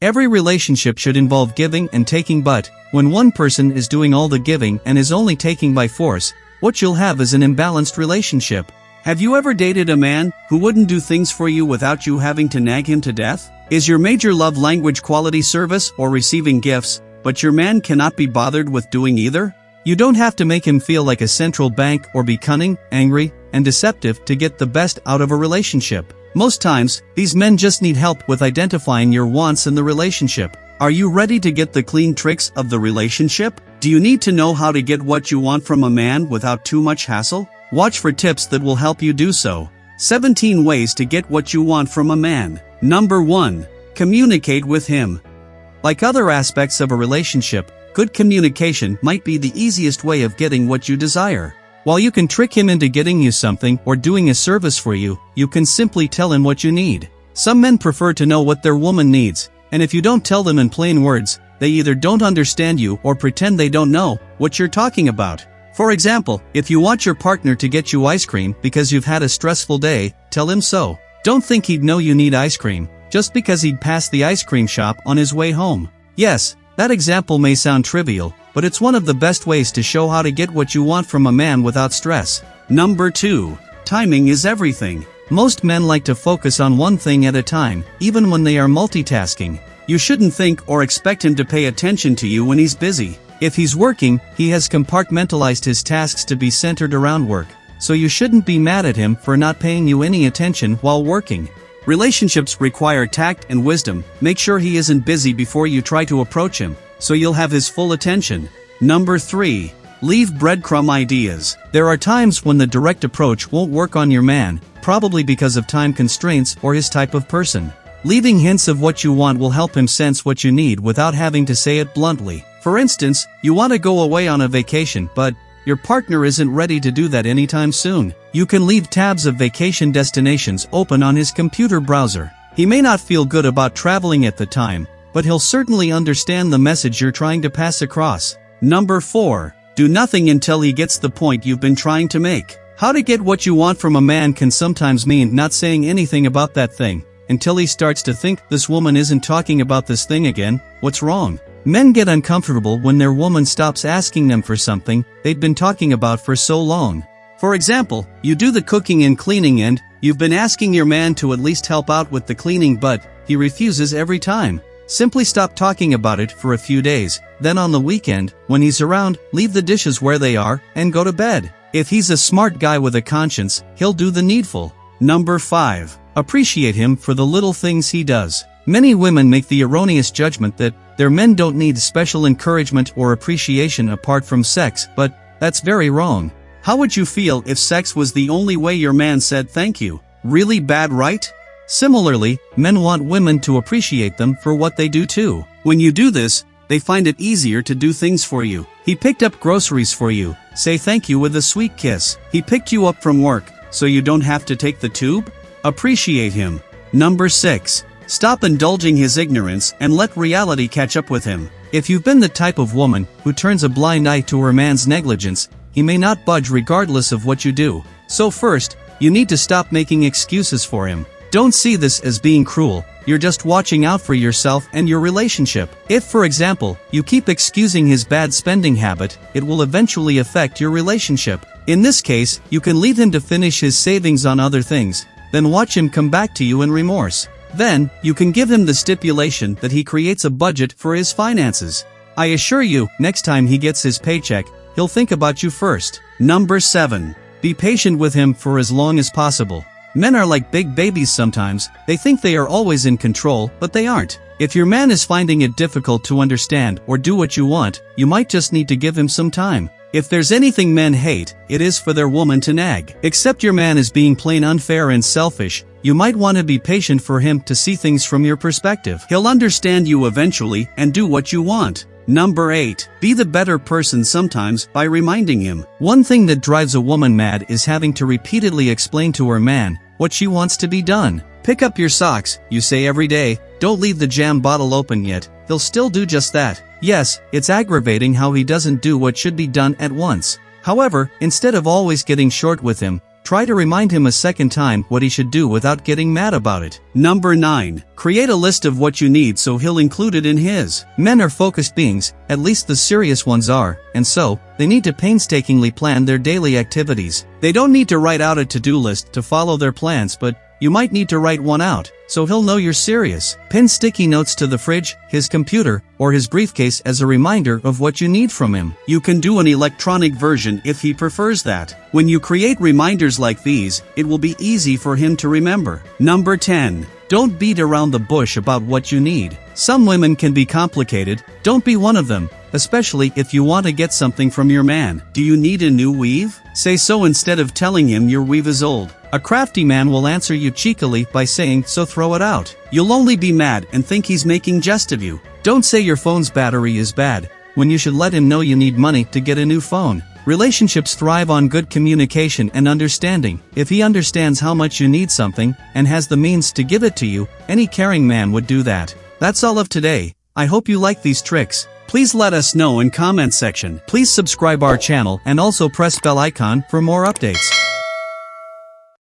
Every relationship should involve giving and taking, but when one person is doing all the giving and is only taking by force, what you'll have is an imbalanced relationship. Have you ever dated a man who wouldn't do things for you without you having to nag him to death? Is your major love language quality service or receiving gifts, but your man cannot be bothered with doing either? You don't have to make him feel like a central bank or be cunning, angry, and deceptive to get the best out of a relationship. Most times, these men just need help with identifying your wants in the relationship. Are you ready to get the clean tricks of the relationship? Do you need to know how to get what you want from a man without too much hassle? Watch for tips that will help you do so. 17 ways to get what you want from a man. Number 1. Communicate with him. Like other aspects of a relationship, good communication might be the easiest way of getting what you desire. While you can trick him into getting you something or doing a service for you, you can simply tell him what you need. Some men prefer to know what their woman needs, and if you don't tell them in plain words, they either don't understand you or pretend they don't know what you're talking about. For example, if you want your partner to get you ice cream because you've had a stressful day, tell him so. Don't think he'd know you need ice cream just because he'd pass the ice cream shop on his way home. Yes, that example may sound trivial, but it's one of the best ways to show how to get what you want from a man without stress. Number 2. Timing is everything. Most men like to focus on one thing at a time, even when they are multitasking. You shouldn't think or expect him to pay attention to you when he's busy. If he's working, he has compartmentalized his tasks to be centered around work, so you shouldn't be mad at him for not paying you any attention while working. Relationships require tact and wisdom. Make sure he isn't busy before you try to approach him, so you'll have his full attention. Number 3. Leave breadcrumb ideas. There are times when the direct approach won't work on your man, probably because of time constraints or his type of person. Leaving hints of what you want will help him sense what you need without having to say it bluntly. For instance, you want to go away on a vacation, but your partner isn't ready to do that anytime soon. You can leave tabs of vacation destinations open on his computer browser. He may not feel good about traveling at the time, but he'll certainly understand the message you're trying to pass across. Number 4. Do nothing until he gets the point you've been trying to make. How to get what you want from a man can sometimes mean not saying anything about that thing until he starts to think, this woman isn't talking about this thing again, what's wrong? Men get uncomfortable when their woman stops asking them for something they've been talking about for so long. For example, you do the cooking and cleaning and you've been asking your man to at least help out with the cleaning, but he refuses every time. Simply stop talking about it for a few days, then on the weekend, when he's around, leave the dishes where they are and go to bed. If he's a smart guy with a conscience, he'll do the needful. Number 5. Appreciate him for the little things he does. Many women make the erroneous judgment that their men don't need special encouragement or appreciation apart from sex, but that's very wrong. How would you feel if sex was the only way your man said thank you? Really bad, right? Similarly, men want women to appreciate them for what they do too. When you do this, they find it easier to do things for you. He picked up groceries for you. Say thank you with a sweet kiss. He picked you up from work, so you don't have to take the tube? Appreciate him. Number 6. Stop indulging his ignorance and let reality catch up with him. If you've been the type of woman who turns a blind eye to her man's negligence, he may not budge regardless of what you do. So first, you need to stop making excuses for him. Don't see this as being cruel, you're just watching out for yourself and your relationship. If, for example, you keep excusing his bad spending habit, it will eventually affect your relationship. In this case, you can leave him to finish his savings on other things, then watch him come back to you in remorse. Then, you can give him the stipulation that he creates a budget for his finances. I assure you, next time he gets his paycheck, he'll think about you first. Number 7. Be patient with him for as long as possible. Men are like big babies sometimes. They think they are always in control, but they aren't. If your man is finding it difficult to understand or do what you want, you might just need to give him some time. If there's anything men hate, it is for their woman to nag. Except your man is being plain unfair and selfish, you might want to be patient for him to see things from your perspective. He'll understand you eventually and do what you want. Number 8. Be the better person sometimes by reminding him. One thing that drives a woman mad is having to repeatedly explain to her man what she wants to be done. Pick up your socks, you say every day. Don't leave the jam bottle open yet. He'll still do just that. Yes, it's aggravating how he doesn't do what should be done at once. However, instead of always getting short with him, Try to remind him a second time what he should do without getting mad about it. Number 9. Create a list of what you need so he'll include it in his. Men are focused beings, at least the serious ones are, and so, they need to painstakingly plan their daily activities. They don't need to write out a to-do list to follow their plans, but you might need to write one out, so he'll know you're serious. Pin sticky notes to the fridge, his computer, or his briefcase as a reminder of what you need from him. You can do an electronic version if he prefers that. When you create reminders like these, it will be easy for him to remember. Number 10. Don't beat around the bush about what you need. Some women can be complicated, don't be one of them, especially if you want to get something from your man. Do you need a new weave? Say so instead of telling him your weave is old. A crafty man will answer you cheekily by saying, so throw it out. You'll only be mad and think he's making jest of you. Don't say your phone's battery is bad, when you should let him know you need money to get a new phone. Relationships thrive on good communication and understanding. If he understands how much you need something, and has the means to give it to you, any caring man would do that. That's all of today. I hope you like these tricks. Please let us know in comment section. Please subscribe our channel and also press bell icon for more updates.